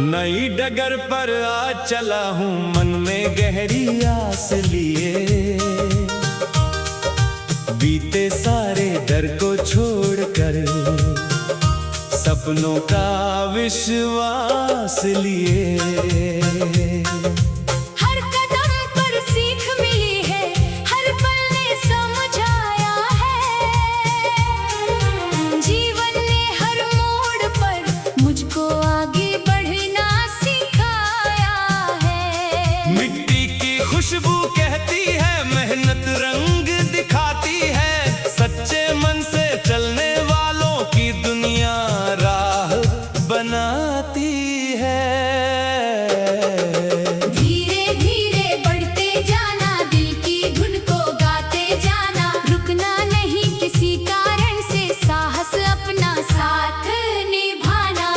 नई डगर पर आज चला हूँ मन में गहरी आस लिए, बीते सारे डर को छोड़कर सपनों का विश्वास लिए। खुशबू कहती है मेहनत रंग दिखाती है, सच्चे मन से चलने वालों की दुनिया राह बनाती है। धीरे धीरे बढ़ते जाना, दिल की धुन को गाते जाना, रुकना नहीं किसी कारण से, साहस अपना साथ निभाना।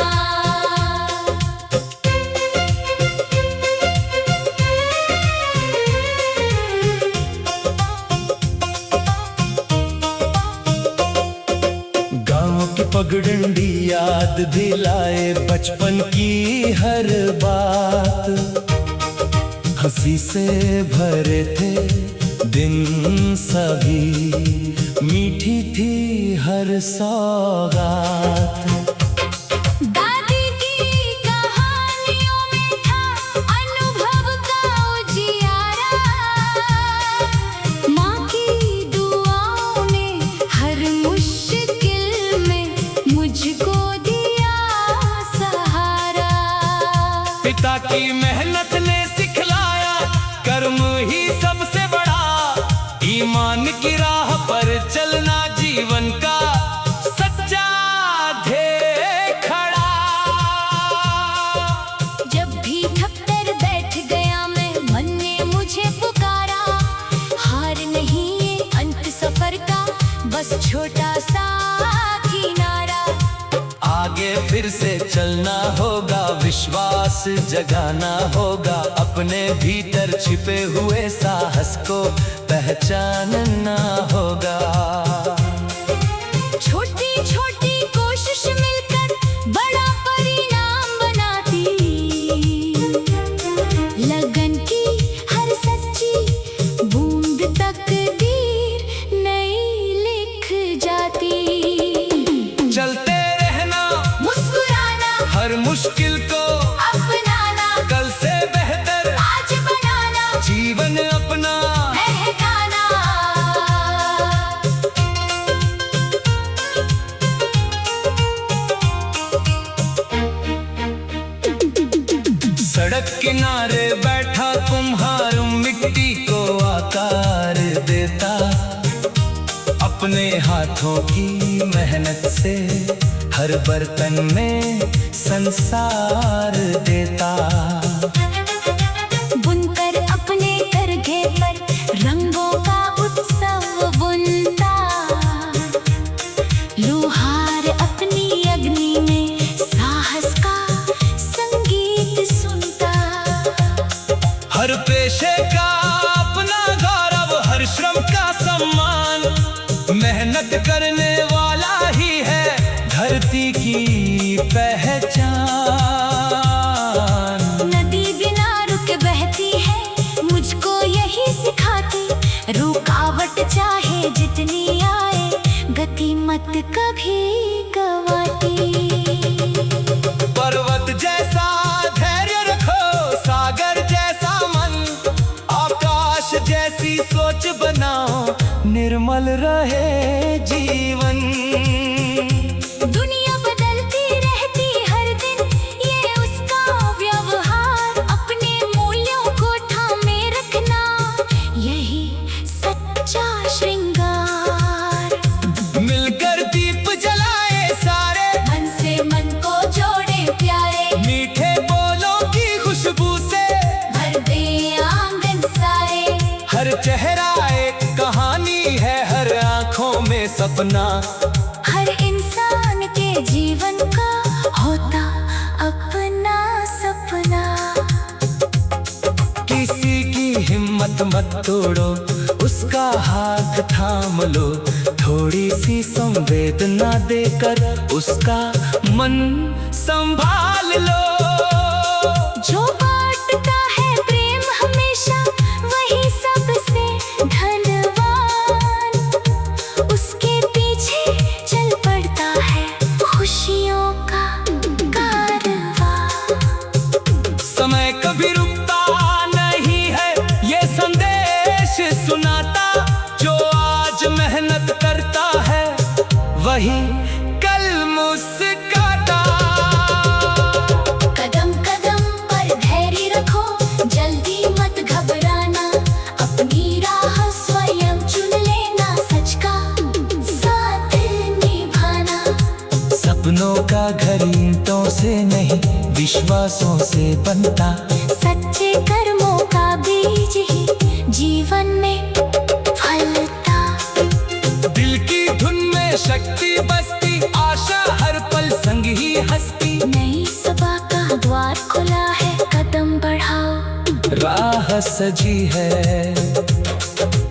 पगडंडी याद दिलाए बचपन की हर बात, हंसी से भरे थे दिन सभी, मीठी थी हर सौगात। पिता की मेहनत ने सिखलाया कर्म ही सबसे बड़ा, ईमान की राह पर चलना जीवन का सच्चा ध्येय खड़ा। जब भी थक कर बैठ गया मैं, मन ने मुझे पुकारा, हार नहीं ये अंत सफर का, बस छोटा सा किनारा। आगे फिर से चलना होगा, विश्वास जगाना होगा, अपने भीतर छिपे हुए साहस को पहचानना होगा। छोटी छोटी कोशिश मिलकर बड़ा परिणाम बनाती, लगन की हर सच्ची बूंद तकदीर नई लिख जाती। चलते हर मुश्किल को अपनाना, कल से बेहतर आज बनाना, जीवन अपना महकाना। सड़क किनारे बैठा कुम्हार मिट्टी को आकार देता, अपने हाथों की मेहनत से हर बर्तन में संसार देता। बुनकर अपने करघे पर रंगों का उत्सव बुनता, लोहार अपनी अग्नि में साहस का संगीत सुनता। हर पेशे का अपना गौरव, हर श्रम का सम्मान, मेहनत करने वाला ही है धरती की पहचान। नदी बिना रुक बहती है, मुझको यही सिखाती, रुकावट चाहे जितनी आए, गति मत कभी गवाती। पर्वत जैसा धैर्य रखो, सागर जैसा मन, आकाश जैसी सोच बनाओ, निर्मल रहे जीवन। दुनिया बदलती रहती हर दिन, ये उसका व्यवहार, अपने मूल्यों को थामे रखना, यही सच्चा श्रृंगार। मिलकर दीप जला सपना। हर इंसान के जीवन का होता अपना सपना। किसी की हिम्मत मत तोड़ो, उसका हाथ थाम लो, थोड़ी सी संवेदना देकर उसका मन संभाल लो। जो बांटता है प्रेम हमेशा वही सबसे धनवान। उसके पीछे चल पड़ता है खुशियों का कारवां। समय कभी रुकता नहीं है, ये संदेश सुनाता। जो आज मेहनत करता है वही कल मुस्काता। कदम कदम पर धैर्य रखो, जल्दी मत घबराना। अपनी राह स्वयं चुन लेना, सच का साथ निभाना। सपनों का घर ईंटों से नहीं विश्वासों से बनता। सच्चे कर्मों का बीज ही जीवन में फलता। दिल की धुन में शक्ति बसती, आशा हर पल संग ही हंसती। नई सुबह का द्वार खुला है, कदम बढ़ाओ। राह सजी है।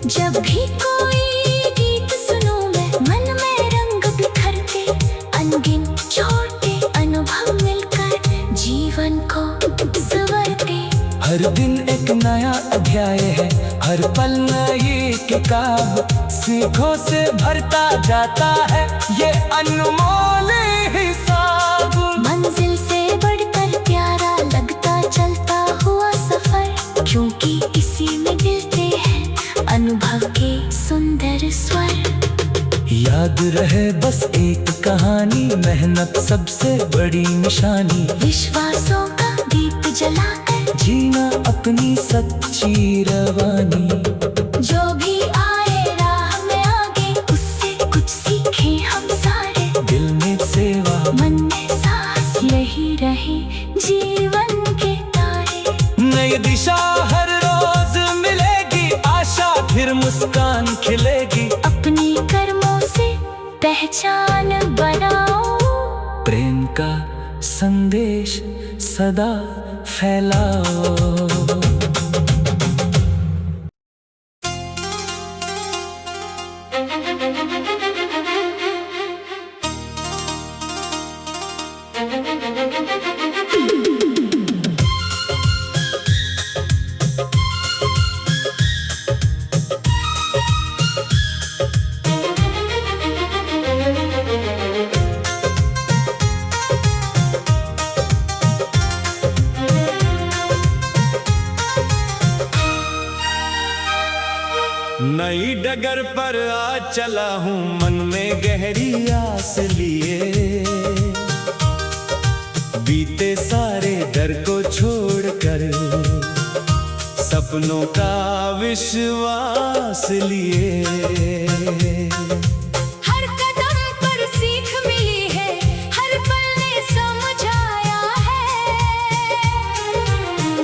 जब भी कोई गीत सुनूं मैं, मन में रंग बिखरते। अनगिन छोटे अनुभव मिलकर जीवन को संवरते। हर दिन एक नया अध्याय है, हर पल नई किताब सीखों से भरता जाता है ये अनमोल हिसाब। मंजिल से बढ़कर प्यारा लगता चलता हुआ सफर, क्योंकि इसी में मिलते हैं अनुभव के सुंदर स्वर। याद रहे बस एक कहानी, मेहनत सबसे बड़ी निशानी। विश्वासों का दीप जलाकर जीना अपनी सच्ची रवानी। जो भी आए राह में आगे, उससे कुछ सीखे हम सारे। दिल में सेवा, मन में सांस, यही रहे जीवन के तारे। नई दिशा हर रोज मिलेगी, आशा फिर मुस्कान खिलेगी। अपनी कर्मों से पहचान बनाओ, प्रेम का संदेश सदा फैलाओ। नई डगर पर आज चला हूँ, मन में गहरी आस लिए। बीते सारे डर को छोड़कर सपनों का विश्वास लिए। हर कदम पर सीख मिली है, हर पल ने समझाया है।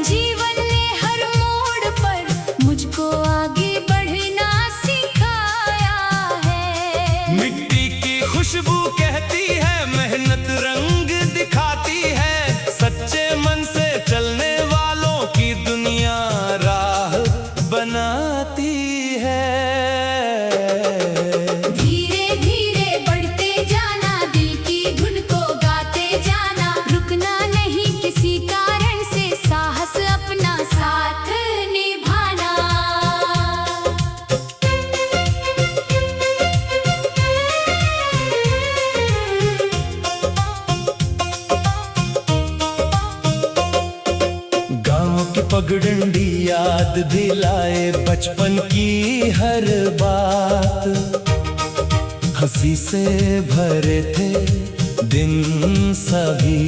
जीवन ने हर मोड़ पर मुझको आगे बढ़ना सिखाया है। मिट्टी की खुशबू कहती है, मेहनत रंग दिखाती है। सच्चे मन से चलने वालों की दुनिया राह बनाती है। धीरे धीरे बढ़ते जाना, दिल की धुन को गाते जाना। रुकना नहीं किसी कारण से, साहस अपना साथ निभाना। गाँव की पगडंडी याद दिलाए बचपन की हर बात। हंसी से भरे थे दिन सभी,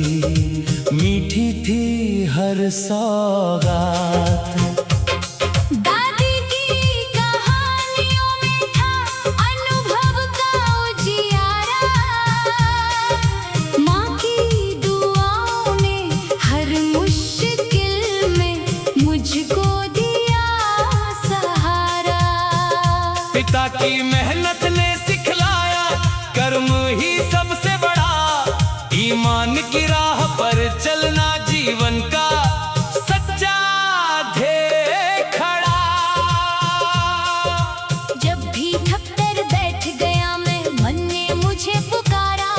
मीठी थी हर सौगात। दादी की कहानियों में था अनुभव का उजियारा। माँ की दुआओं ने हर मुश्किल में मुझको दिया सहारा। पिता की मेहनत ने सिखलाया राह पर चलना जीवन का सच्चा ध्येय खड़ा। जब भी थक कर बैठ गया मैं, मन ने मुझे पुकारा।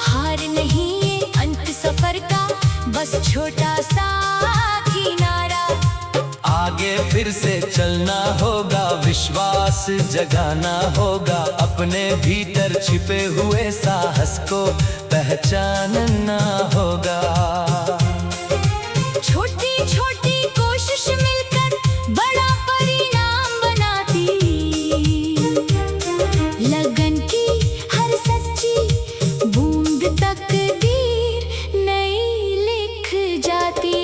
हार नहीं ये अंत सफर का, बस छोटा सा किनारा। आगे फिर से चलना होगा, विश्वास जगाना होगा, अपने भीतर छिपे हुए साहस को पहचानना होगा। छोटी छोटी कोशिश मिलकर बड़ा परिणाम बनाती, लगन की हर सच्ची बूंद तकदीर नई लिख जाती।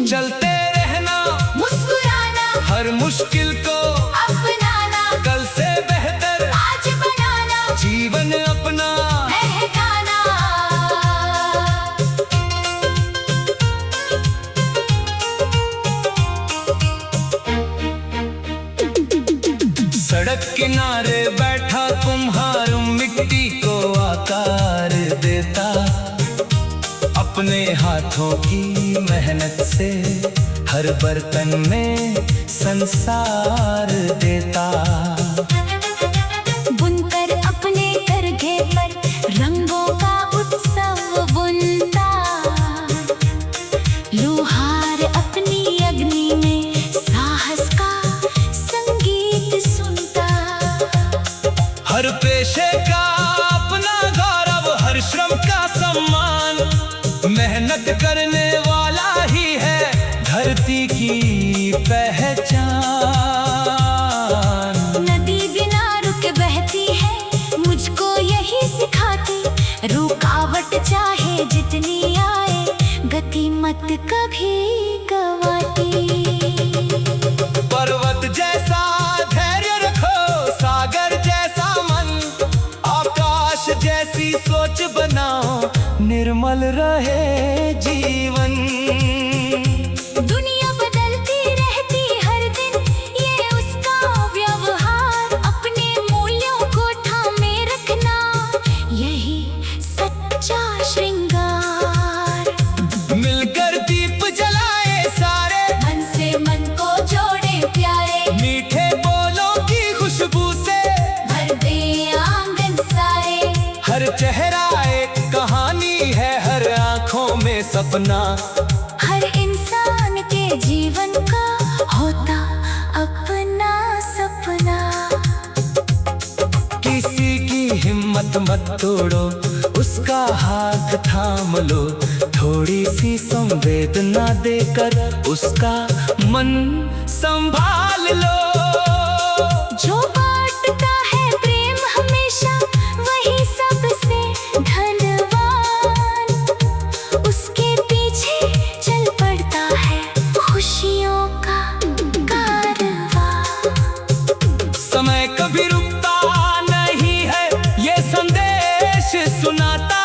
चलते रहना, मुस्कुराना, हर मुश्किल को अपनाना, कल से बेहतर आज बनाना, जीवन अपना महकाना। सड़क किनारे बैठा कुम्हार मिट्टी को आकार देता, अपने हाथों की मेहनत से हर बर्तन में संसार देता। बुनकर अपने करघे पर रंगों का उत्सव बुनता, लोहार अपनी अग्नि में साहस का संगीत सुनता। हर पेशे का अपना गौरव, हर श्रम का सम्मान, मेहनत करने वाला ही है धरती की पहचान। नदी बिना रुक बहती है, मुझको यही सिखाती, रुकावट चाहे जितनी आए, गति मत कभी गवाती। पर्वत जैसा धैर्य रखो, सागर जैसा मन, आकाश जैसी सोच बनाओ, निर्मल रहे जीवन। दुनिया बदलती रहती हर दिन, ये उसका व्यवहार, अपने मूल्यों को थामे रखना, यही सच्चा श्रृंगार। मिलकर दीप जलाए सारे, मन से मन को जोड़े प्यारे, मीठे बोलों की खुशबू से भर दे आंगन सारे। हर चेहरा एक कहानी है, हर आंखों में सपना, हर इंसान के जीवन का होता अपना सपना। किसी की हिम्मत मत तोड़ो, उसका हाथ थाम लो, थोड़ी सी संवेदना देकर उसका मन संभाल लो। जो बांटता है प्रेम हमेशा, वही सबसे धनवान, उसके पीछे चल पड़ता है खुशियों का कारवां। समय कभी रुकता नहीं है, ये संदेश सुनाता,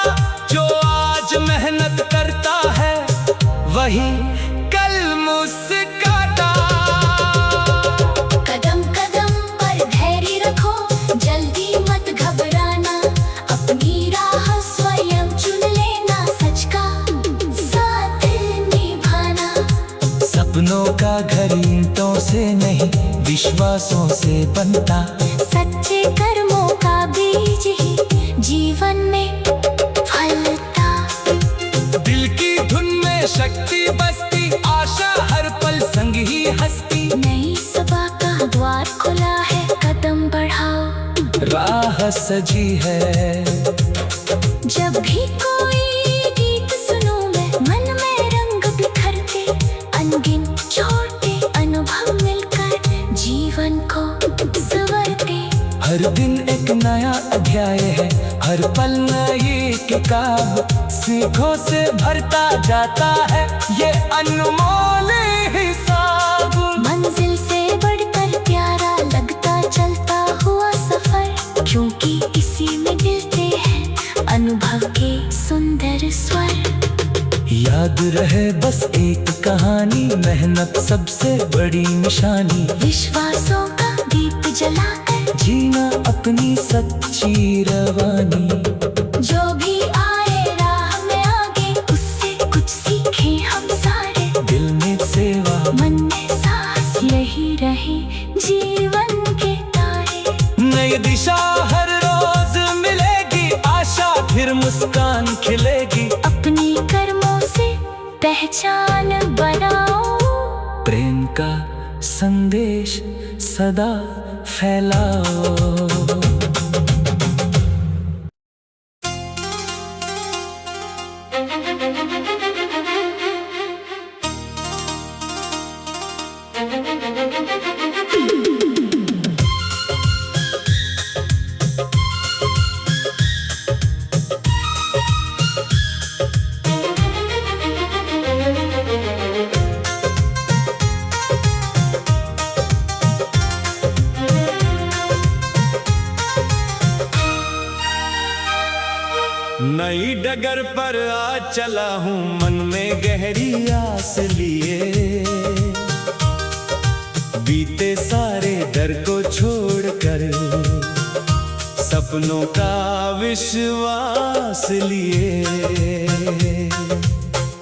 जो आज मेहनत करता है वही कल मुस्काता। कदम कदम पर धैर्य रखो, जल्दी मत घबराना, अपनी राह स्वयं चुन लेना, सच का साथ निभाना। सपनों का घर ईंटों से नहीं, विश्वासों से बनता, सच्चे कर्मों का बीज ही जीवन में फलता। दिल की धुन में शक्ति बसती, आशा हर पल संग ही हंसती, नई सुबह का द्वार खुला है, कदम बढ़ाओ, राह सजी है। जब भी कोई गीत सुनूं मैं, मन में रंग बिखरते, अनगिन छोटे अनुभव मिलकर जीवन को संवरते। हर दिन एक नया अध्याय है, हर पल नई किताब, सीखों से भरता जाता है ये अनमोल हिसाब। मंजिल से बढ़कर प्यारा लगता चलता हुआ सफर, क्योंकि इसी में मिलते हैं अनुभव के सुंदर स्वर। याद रहे बस एक कहानी, मेहनत सबसे बड़ी निशानी, विश्वासों का दीप जलाकर जीना अपनी सच्ची रवानी। जो भी आए राह में पहचान बनाओ। प्रेम का संदेश सदा फैलाओ। नई डगर पर आज चला हूँ मन में गहरी आस लिए, बीते सारे डर को छोड़कर सपनों का विश्वास लिए।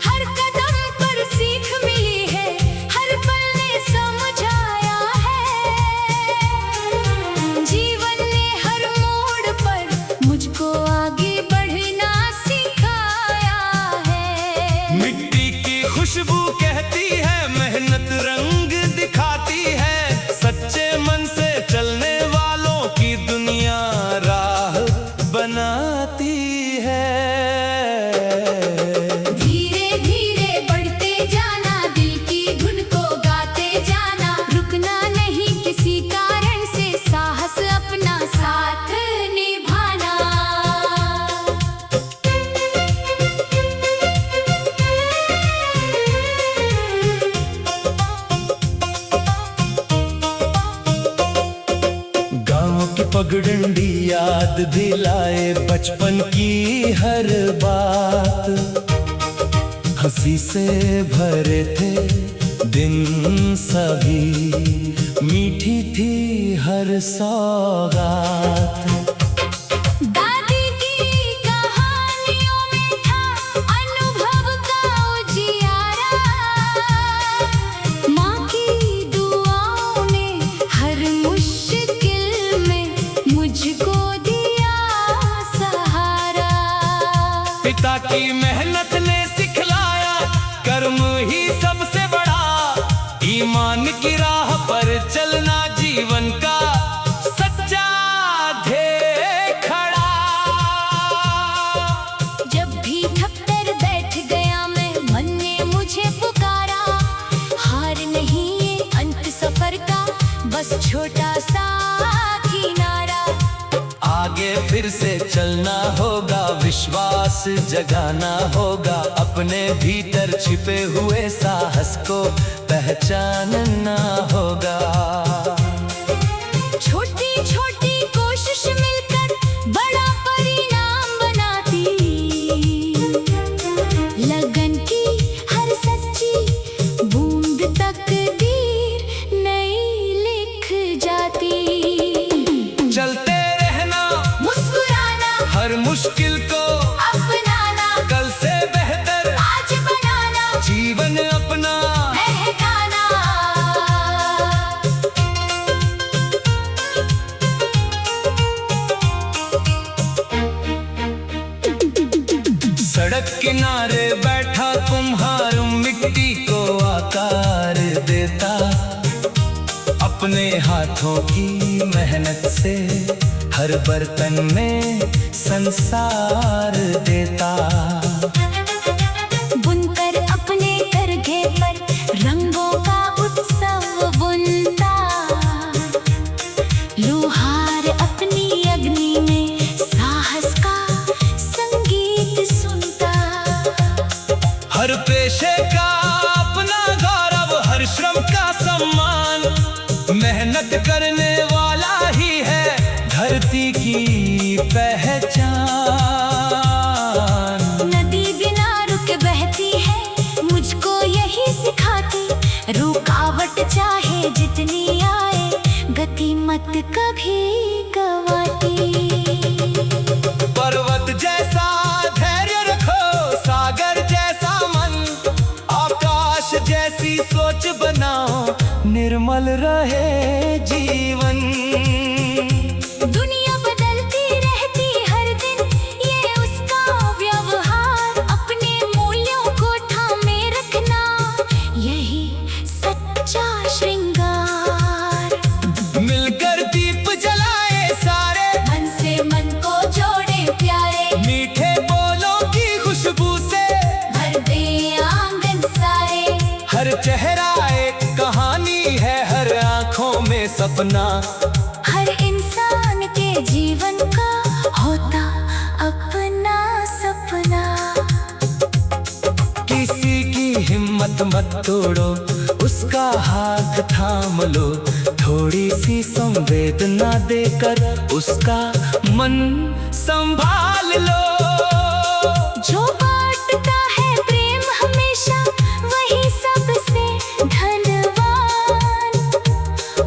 हर कदम पर सीख मिली है, हर पल ने समझाया है, जीवन ने हर मोड़ पर मुझको आगे बढ़ना सिखाया है। मिट्टी की खुशबू कहती है, मेहनत रंग दिखाती है, सच्चे मन से चलने वालों की दुनिया राह बनाती है। धीरे धीरे बढ़ते जाना, दिल की धुन को गाते जाना, रुकना नहीं किसी कारण से, साहस अपना साथ निभाना। गाँव की पगडंडी याद दिलाए बचपन की हर बात, हंसी से भरे थे दिन सभी, मीठी थी हर सौगात। दादी की कहानियों में था अनुभव का उजियारा, माँ की दुआओं ने हर मुश्किल में मुझको दिया सहारा। पिता की मेहनत ने सिखलाया, कर्म ही सबसे बड़ा, ईमान की राह पर चलना जीवन का सच्चा ध्येय खड़ा। जब भी थक कर बैठ गया मैं, मन ने मुझे पुकारा, हार नहीं ये अंत सफर का, बस छोटा सा किनारा। आगे फिर से चलना होगा, विश्वास जगाना होगा, अपने भीतर छिपे हुए साहस को पहचानना होगा। छोटी छोटी कोशिश मिलकर बड़ा परिणाम बनाती, लगन की हर सच्ची बूंद तकदीर नई लिख जाती। चलते रहना, मुस्कुराना, हर मुश्किल को अपनाना, कल से बेहतर आज बनाना, जीवन अपना महकाना। सड़क किनारे बैठा कुम्हार मिट्टी को आकार देता, अपने हाथों की मेहनत से हर बर्तन में संसार देता। बुनकर अपने करघे पर रंगों का उत्सव बुनता, लोहार अपनी अग्नि में साहस का संगीत सुनता। हर पेशे का अपना गौरव, हर श्रम का सम्मान, मेहनत करने वाला ही है धरती की पहचान। नदी बिना रुक बहती है, मुझको यही सिखाती, रुकावट चाहे जितनी आए, गति मत कभी गवाती। पर्वत जैसा धैर्य रखो, सागर जैसा मन, आकाश जैसी सोच बनाओ, निर्मल रहे जीवन। दुनिया बदलती रहती हर दिन, ये उसका व्यवहार, अपने मूल्यों को थामे चेहरा एक कहानी है, हर आंखों में सपना। हर इंसान के जीवन का होता अपना सपना। किसी की हिम्मत मत तोड़ो, उसका हाथ थाम लो, थोड़ी सी संवेदना देकर उसका मन संभाल लो। जो बांटता है प्रेम हमेशा, वही सबसे धनवान।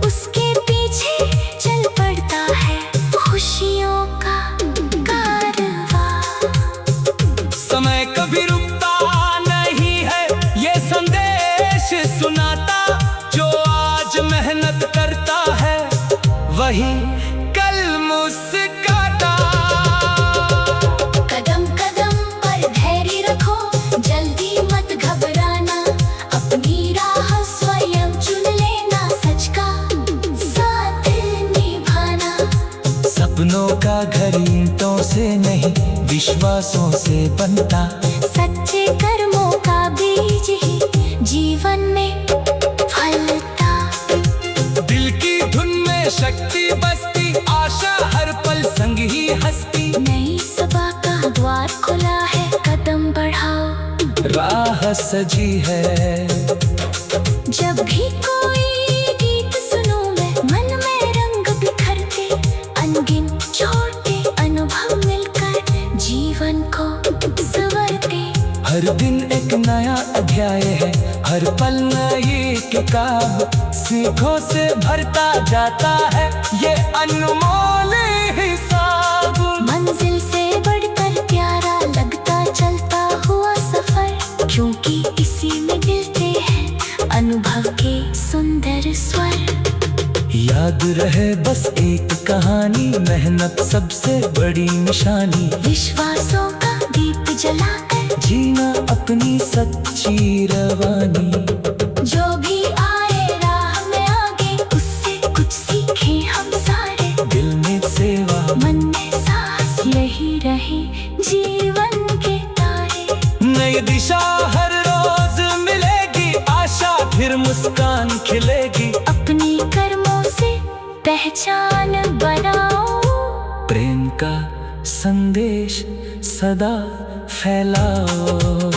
उसके पीछे चल पड़ता है खुशियों का कारवां। समय कभी रुकता नहीं है, ये संदेश सुनाता। जो आज मेहनत करता है, वही कल मुस्काता। कदम कदम पर धैर्य रखो, जल्दी मत घबराना। अपनी राह स्वयं चुन लेना, सच का साथ निभाना। सपनों का घर ईंटों से नहीं, विश्वासों से बनता। सच्चे कर्मों का बीज ही जीवन में फलता। दिल की धुन में शक्ति बसती, आशा हर पल संग ही हंसती। नई सुबह का द्वार खुला है, कदम बढ़ाओ। राह सजी है। जब भी कोई गीत सुनूं मैं, मन में रंग बिखरते। अनगिन छोटे अनुभव मिलकर जीवन को संवरते। हर दिन एक नया अध्याय है, हर पल नई किताब। सीखों से भरता जाता है ये अनमोल हिसाब। मंजिल से बढ़कर प्यारा लगता चलता हुआ सफर, क्योंकि इसी में मिलते हैं अनुभव के सुंदर स्वर। याद रहे बस एक कहानी, मेहनत सबसे बड़ी निशानी। विश्वासों का दीप जलाकर जीना अपनी सच्ची रवानी। जो भी आए राह में आगे, उससे कुछ सीखे हम सारे। दिल में सेवा, मन में साहस, यही रहे जीवन के तारे। नई दिशा हर रोज मिलेगी, आशा फिर मुस्कान खिलेगी। अपनी कर्मों से पहचान बनाओ, प्रेम का संदेश सदा फैलाओ।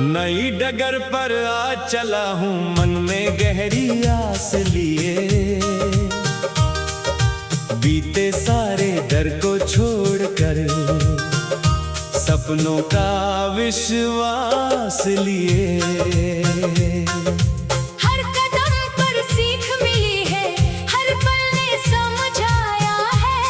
नई डगर पर आज चला हूँ, मन में गहरी आस लिए। बीते सारे डर को छोड़कर सपनों का विश्वास लिए। हर कदम पर सीख मिली है, हर पल ने समझाया है।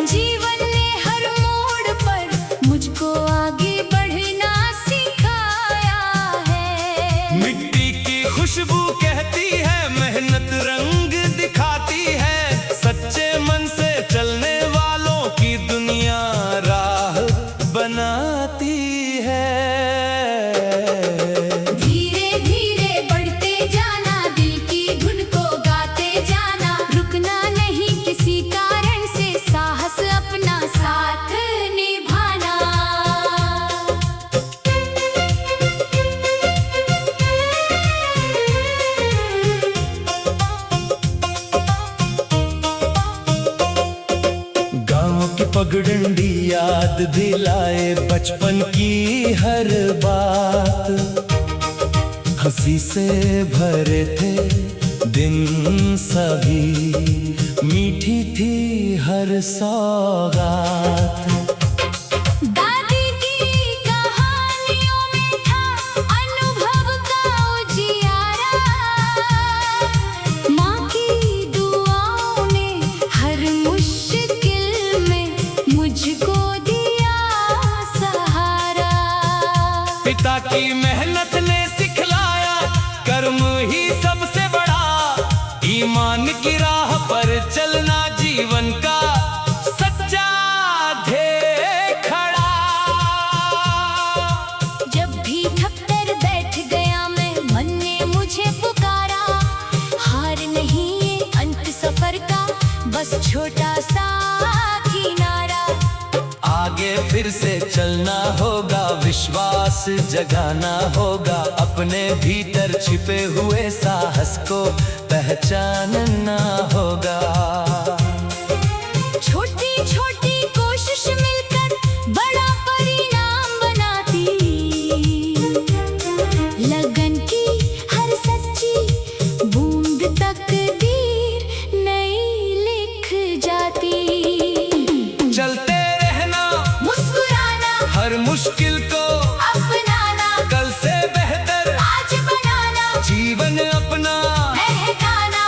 जीवन ने हर मोड़ पर मुझको आगे बढ़ना सिखाया है। मिट्टी की खुशबू कहती है, मेहनत रंग दिखाती है। सच्चे मन से चलने वालों की दुनिया राह बनाती है। धीरे धीरे बढ़ते जाना, दिल की धुन को गाते जाना। रुकना नहीं किसी कारण से, साहस अपना साथ निभाना। गाँव की पगडंडी याद दिलाए बचपन की हर बात। हंसी से भरे थे दिन सभी, मीठी थी हर सौगात। दादी की कहानियों में था अनुभव का उजियारा। माँ की दुआओं ने हर मुश्किल में मुझको दिया सहारा। पिता की मेहनत ने सिखलाया कर्म ही सबसे बड़ा। ईमान की राह पर चलना जीवन का सच्चा ध्येय खड़ा। जब भी थक कर बैठ गया मैं, मन ने मुझे पुकारा। हार नहीं ये अंत सफर का, बस छोटा सा किनारा। आगे फिर से चलना होगा, विश्वास जगाना होगा। अपने भीतर छिपे हुए साहस को पहचानना होगा। छोटी छोटी कोशिश मिलकर बड़ा परिणाम बनाती। लगन की हर सच्ची बूंद तकदीर नई लिख जाती। चलते रहना, मुस्कुराना, हर मुश्किल को अपनाना, कल से बेहतर आज बनाना, जीवन अपना महकाना।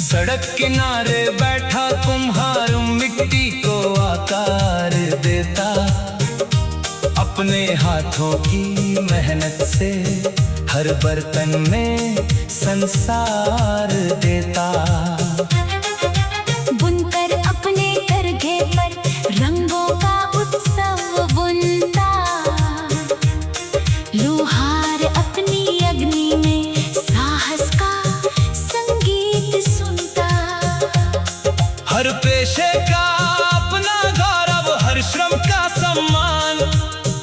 सड़क किनारे बैठा कुम्हार मिट्टी को आकार देता। अपने हाथों की मेहनत से हर बर्तन में संसार देता। बुनकर अपने करघे पर रंगों का उत्सव बुनता। लोहार अपनी अग्नि में साहस का संगीत सुनता। हर पेशे का अपना गौरव, हर श्रम का सम्मान।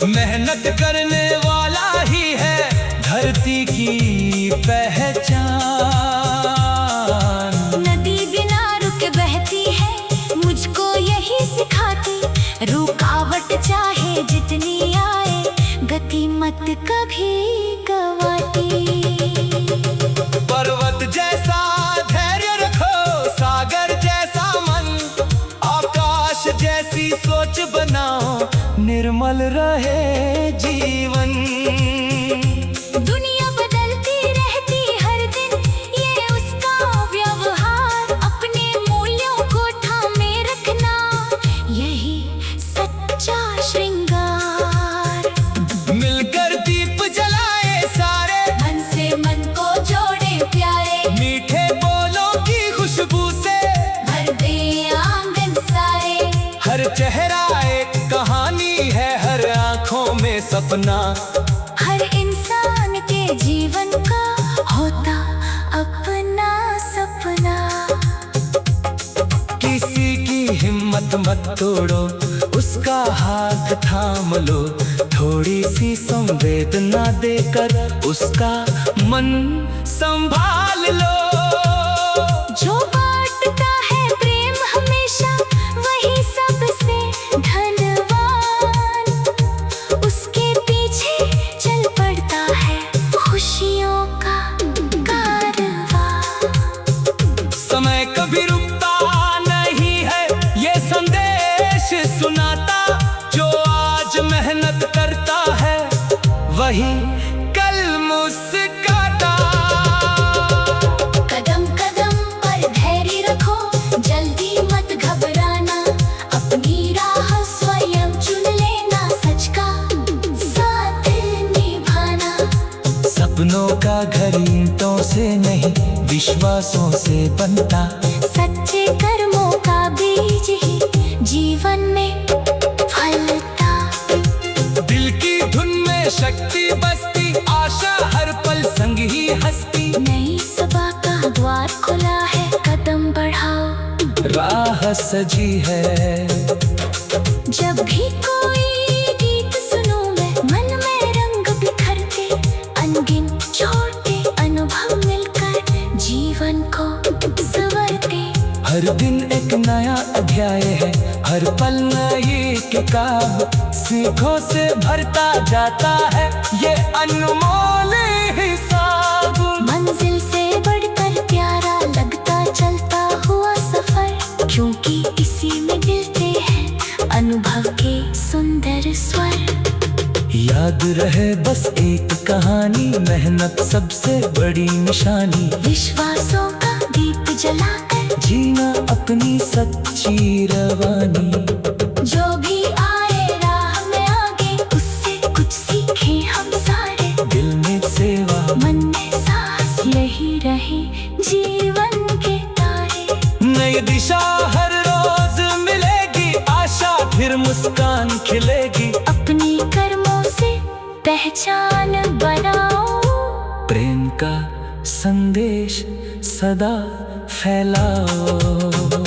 मेहनत करने वाला ही है धरती की पहचान। नदी बिना रुक बहती है, मुझको यही सिखाती। रुकावट चाहे जितनी आए, गति मत कभी गवाती। पर्वत जैसा धैर्य रखो, सागर जैसा मन। आकाश जैसी सोच बनाओ, निर्मल रहे जीवन। दुनिया बदलती रहती हर दिन, ये उसका व्यवहार। अपने मूल्यों को थामे रखना, यही सच्चा श्रृंगार। मिलकर दीप जलाए सारे, मन से मन को जोड़े प्यारे। मीठे बोलों की खुशबू से भर दे आंगन सारे। हर चेहरा एक कहानी है, हर आंखों में सपना। हर इंसान के जीवन का होता अपना सपना। किसी की हिम्मत मत तोड़ो, उसका हाथ थाम लो। थोड़ी सी संवेदना देकर उसका मन संभाल लो। जो बांटता है प्रेम हमेशा, वही सबसे धनवान। उसके पीछे चल पड़ता है खुशियों का कारवां। समय कभी रुकता नहीं है, ये संदेश सुनाता। जो आज मेहनत करता है, वही कल मुस्कुराता। कदम कदम पर धैर्य रखो, जल्दी मत घबराना। अपनी राह स्वयं चुन लेना, सच का साथ निभाना। सपनों का घर ईंटों से नहीं, विश्वासों से बनता। सच्चे कर्मों का बीज ही जीवन में फलता। दिल की धुन में शक्ति बसती, आशा हर पल संग ही हंसती। नई सुबह का द्वार खुला है, कदम बढ़ाओ। राह सजी है। जब भी कोई गीत सुनूं मैं, मन में रंग बिखरते। अनगिन छोटे अनुभव मिलकर जीवन को संवरते। हर दिन एक नया अध्याय है, हर पल नई किताब। सीखों से भरता जाता है ये अनमोल हिसाब। मंजिल से बढ़कर प्यारा लगता चलता हुआ सफर, क्योंकि इसी में मिलते हैं अनुभव के सुंदर स्वर। याद रहे बस एक कहानी, मेहनत सबसे बड़ी निशानी। विश्वासों का दीप जलाकर जीना अपनी सच्ची रवानी। जो भी आए राह में आगे, उससे कुछ सीखे हम सारे। दिल में सेवा, मन में साहस, यही रहे जीवन के तारे। नई दिशा हर रोज मिलेगी, आशा फिर मुस्कान खिलेगी। अपनी कर्मों से पहचान बनाओ, प्रेम का संदेश सदा फैलाओ।